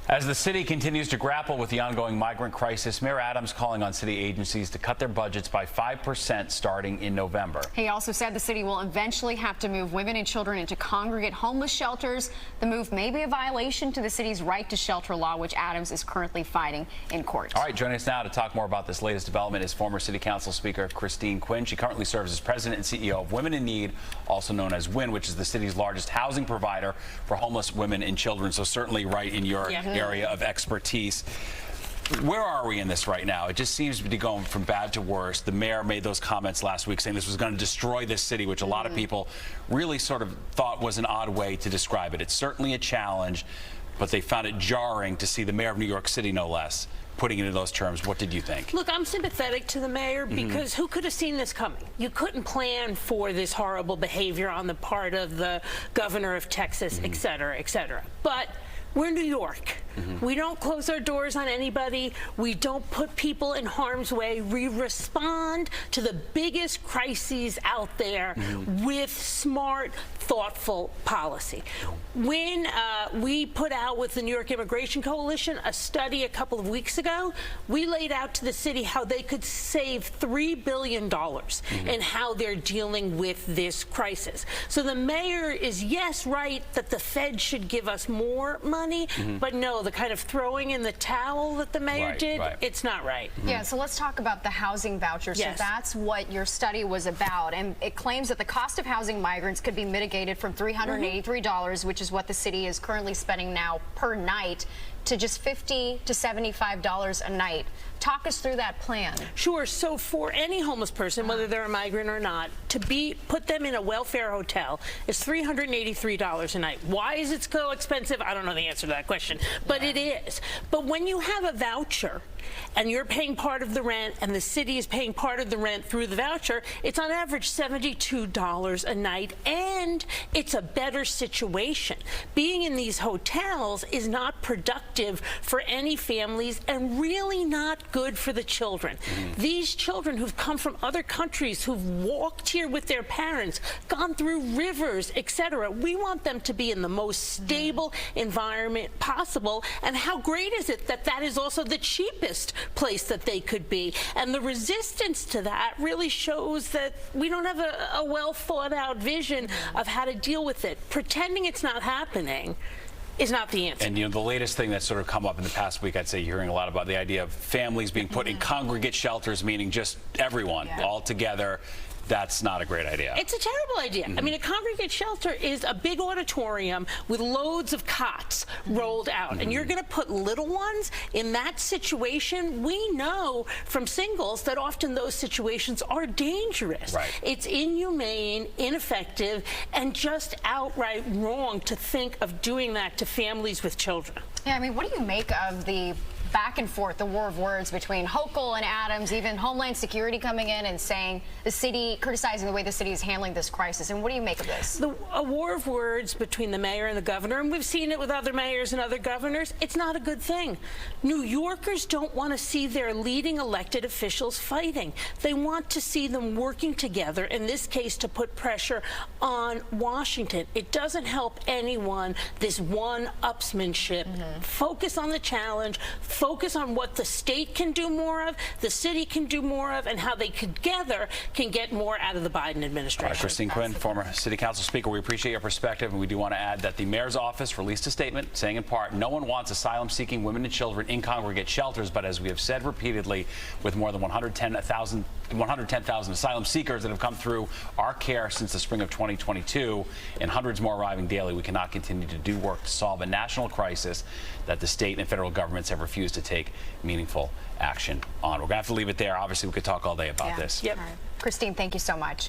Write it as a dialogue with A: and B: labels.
A: As the city continues to grapple with the ongoing migrant crisis, Mayor Adams calling on city agencies to cut their budgets by 5% starting in November.
B: He also said the city will eventually have to move women and children into congregate homeless shelters. The move may be a violation to the city's right to shelter law, which Adams is currently fighting in court.
A: All right, joining us now to talk more about this latest development is former City Council Speaker Quinn. She currently serves as president and CEO of Women in Need, also known as WIN, which is the city's largest housing provider for homeless women and children. So certainly right in your area of expertise. Where are we in this right now? It just seems to be going from bad to worse. The mayor made those comments last week saying this was going to destroy this city, which a lot of people really sort of thought was an odd way to describe it. It's certainly a challenge, but they found it jarring to see the mayor of New York City, no less, putting it in those terms. What did you think?
C: Look, I'm sympathetic to the mayor because who could have seen this coming? You couldn't plan for this horrible behavior on the part of the governor of Texas, et cetera, et cetera. But we're New York. We don't close our doors on anybody. We don't put people in harm's way. We respond to the biggest crises out there with smart, thoughtful policy. When we put out with the New York Immigration Coalition a study a couple of weeks ago, we laid out to the city how they could save $3 billion in how they're dealing with this crisis. So the mayor is, yes, right that the Fed should give us more money, but no, the kind of throwing in the towel that the mayor did, it's not right.
B: Yeah, so let's talk about the housing voucher. So that's what your study was about, and it claims that the cost of housing migrants could be mitigated from $383, which is what the city is currently spending now per night, to just $50 to $75 a night. Talk us through that plan.
C: Sure. So for any homeless person, whether they're a migrant or not, to put them in a welfare hotel is $383 a night. Why is it so expensive? I don't know the answer to that question, but it is. But when you have a voucher and you're paying part of the rent and the city is paying part of the rent through the voucher, it's on average $72 a night, and it's a better situation. Being in these hotels is not productive for any families and really not good for the children. These children who've come from other countries, who've walked here with their parents, gone through rivers, etc. We want them to be in the most stable environment possible. And how great is it that that is also the cheapest place that they could be? And the resistance to that really shows that we don't have a well thought out vision of how to deal with it. Pretending it's not happening is not the answer.
A: And, you know, the latest thing that's sort of come up in the past week, I'd say you're hearing a lot about the idea of families being put in congregate shelters, meaning just everyone all together. That's not a great idea.
C: It's a terrible idea. I mean, a congregate shelter is a big auditorium with loads of cots rolled out, and you're going to put little ones in that situation. We know from singles that often those situations are dangerous. It's inhumane, ineffective, and just outright wrong to think of doing that to families with children.
B: Yeah, I mean, what do you make of the back and forth, the war of words between Hochul and Adams, even Homeland Security coming in and saying the city, criticizing the way the city is handling this crisis? And what do you make of this?
C: A war of words between the mayor and the governor, and we've seen it with other mayors and other governors. It's not a good thing. New Yorkers don't want to see their leading elected officials fighting. They want to see them working together, in this case to put pressure on Washington. It doesn't help anyone, this one-upsmanship. Focus on the challenge, focus on what the state can do more of, the city can do more of, and how they together can get more out of the Biden administration.
A: All right, Quinn, former City Council Speaker, we appreciate your perspective, and we do want to add that the mayor's office released a statement saying in part, no one wants asylum-seeking women and children in congregate shelters, but as we have said repeatedly, with more than 110,000 asylum seekers that have come through our care since the spring of 2022 and hundreds more arriving daily, we cannot continue to do work to solve a national crisis that the state and federal governments have refused to take meaningful action on. We're going to have to leave it there. Obviously, we could talk all day about this.
B: All right. Christine, thank you so much.